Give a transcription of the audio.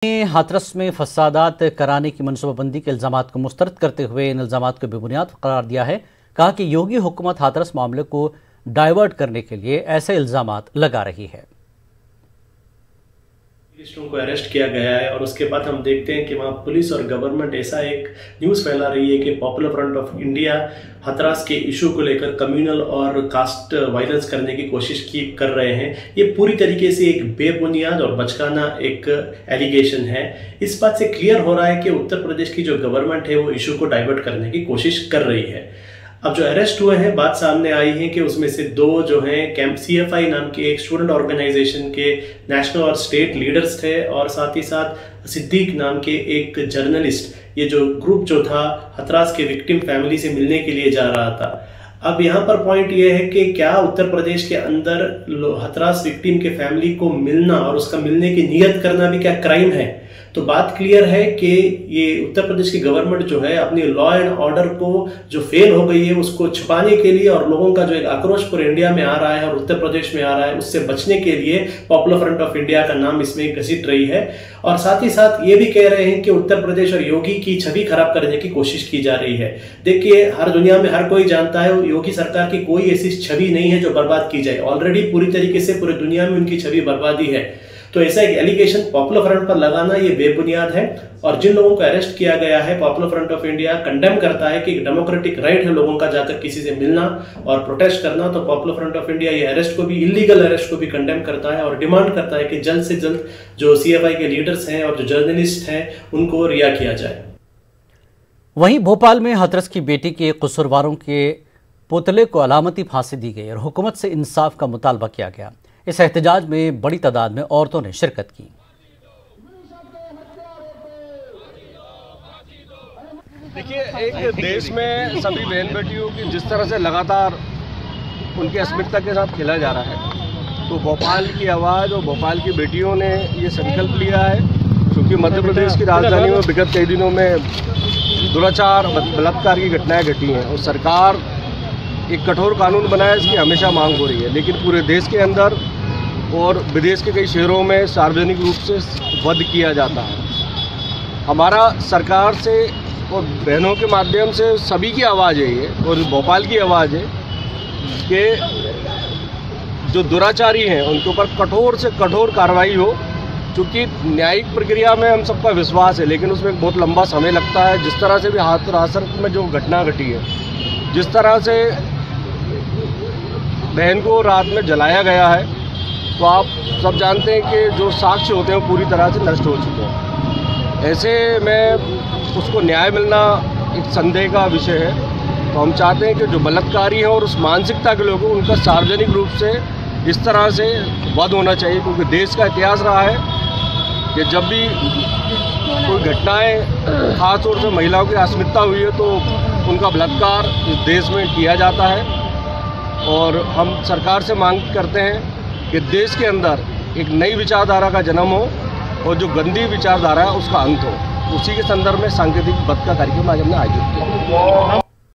हाथरस में फसादात कराने की मनसूबाबंदी के इल्जामात को मुस्तरद करते हुए इन इल्जामात को बेबुनियाद करार दिया है। कहा कि योगी हुकूमत हाथरस मामले को डाइवर्ट करने के लिए ऐसे इल्जामात लगा रही है। को अरेस्ट किया गया है और उसके बाद हम देखते हैं कि वहाँ पुलिस और गवर्नमेंट ऐसा एक न्यूज़ फैला रही है कि popular front of India Hathras के इशू को लेकर कम्युनल और कास्ट वायलेंस करने की कोशिश कर रहे हैं। ये पूरी तरीके से एक बेबुनियाद और बचकाना एक एलिगेशन है। इस बात से क्लियर हो रहा है कि उत्तर प्रदेश की जो गवर्नमेंट है वो इशू को डाइवर्ट करने की कोशिश कर रही है। अब जो अरेस्ट हुए हैं, बात सामने आई है कि उसमें से दो जो हैं कैंप CFI नाम के एक स्टूडेंट ऑर्गेनाइजेशन के नेशनल और स्टेट लीडर्स थे और साथ ही साथ सिद्दीक नाम के एक जर्नलिस्ट। ये जो ग्रुप जो था हाथरस के विक्टिम फैमिली से मिलने के लिए जा रहा था। अब यहाँ पर पॉइंट ये है कि क्या उत्तर प्रदेश के अंदर हाथरस विक्टिम के फैमिली को मिलना और उसका मिलने की नियत करना भी क्या क्राइम है? तो बात क्लियर है कि ये उत्तर प्रदेश की गवर्नमेंट जो है अपनी लॉ एंड ऑर्डर को जो फेल हो गई है उसको छुपाने के लिए और लोगों का जो एक आक्रोश पूरे इंडिया में आ रहा है और उत्तर प्रदेश में आ रहा है उससे बचने के लिए पॉपुलर फ्रंट ऑफ इंडिया का नाम इसमें घसीट रही है। और साथ ही साथ ये भी कह रहे हैं कि उत्तर प्रदेश और योगी की छवि खराब करने की कोशिश की जा रही है। देखिए, हर दुनिया में हर कोई जानता है योगी सरकार की कोई ऐसी छवि नहीं है जो बर्बाद की जाए। ऑलरेडी पूरी तरीके से पूरी दुनिया में उनकी छवि बर्बादी है। तो ऐसा एक एलिगेशन पॉपुलर फ्रंट पर लगाना ये बेबुनियाद है। और जिन लोगों को अरेस्ट किया गया है, popular front of India condemn करता है कि डेमोक्रेटिक राइट है लोगों का जाकर किसी से मिलना और प्रोटेस्ट करना। तो पॉपुलर फ्रंट ऑफ इंडिया ये अरेस्ट को भी, इलीगल अरेस्ट को भी कंडेम करता है और डिमांड करता है कि जल्द से जल्द जो CFI के लीडर्स हैं और जो जर्नलिस्ट हैं उनको रिहा किया जाए। वहीं भोपाल में हाथरस की बेटी के कसूरवारों के पुतले को अलामती फांसी दी गई और हुकूमत से इंसाफ का मुतालबा किया गया। इस एहतजाज में बड़ी तादाद में औरतों ने शिरकत की। देखिए, एक देश में सभी बहन बेटियों की जिस तरह से लगातार उनकी अस्मिता के साथ खेला जा रहा है, तो भोपाल की आवाज़ और भोपाल की बेटियों ने ये संकल्प लिया है, क्योंकि मध्य प्रदेश की राजधानी में विगत कई दिनों में दुराचार बलात्कार की घटनाएं घटी हैं और सरकार एक कठोर कानून बनाया, इसकी हमेशा मांग हो रही है। लेकिन पूरे देश के अंदर और विदेश के कई शहरों में सार्वजनिक रूप से वध किया जाता है। हमारा सरकार से और बहनों के माध्यम से सभी की आवाज़ है ये, और भोपाल की आवाज़ है कि जो दुराचारी हैं उनके ऊपर कठोर से कठोर कार्रवाई हो। चूँकि न्यायिक प्रक्रिया में हम सबका विश्वास है, लेकिन उसमें बहुत लंबा समय लगता है। जिस तरह से भी हाथरस में जो घटना घटी है, जिस तरह से बहन को रात में जलाया गया है, तो आप सब जानते हैं कि जो साक्ष्य होते हैं वो पूरी तरह से नष्ट हो चुके हैं। ऐसे में उसको न्याय मिलना एक संदेह का विषय है। तो हम चाहते हैं कि जो बलात्कारी हैं और उस मानसिकता के लोग हैं उनका सार्वजनिक रूप से इस तरह से वध होना चाहिए, क्योंकि देश का इतिहास रहा है कि जब भी कोई घटनाएं खास तौर से महिलाओं की अस्मिता हुई है तो उनका बलात्कार इस देश में किया जाता है। और हम सरकार से मांग करते हैं कि देश के अंदर एक नई विचारधारा का जन्म हो और जो गंदी विचारधारा है उसका अंत हो। उसी के संदर्भ में सांकेतिक वध का कार्यक्रम आज हमने आयोजित किया।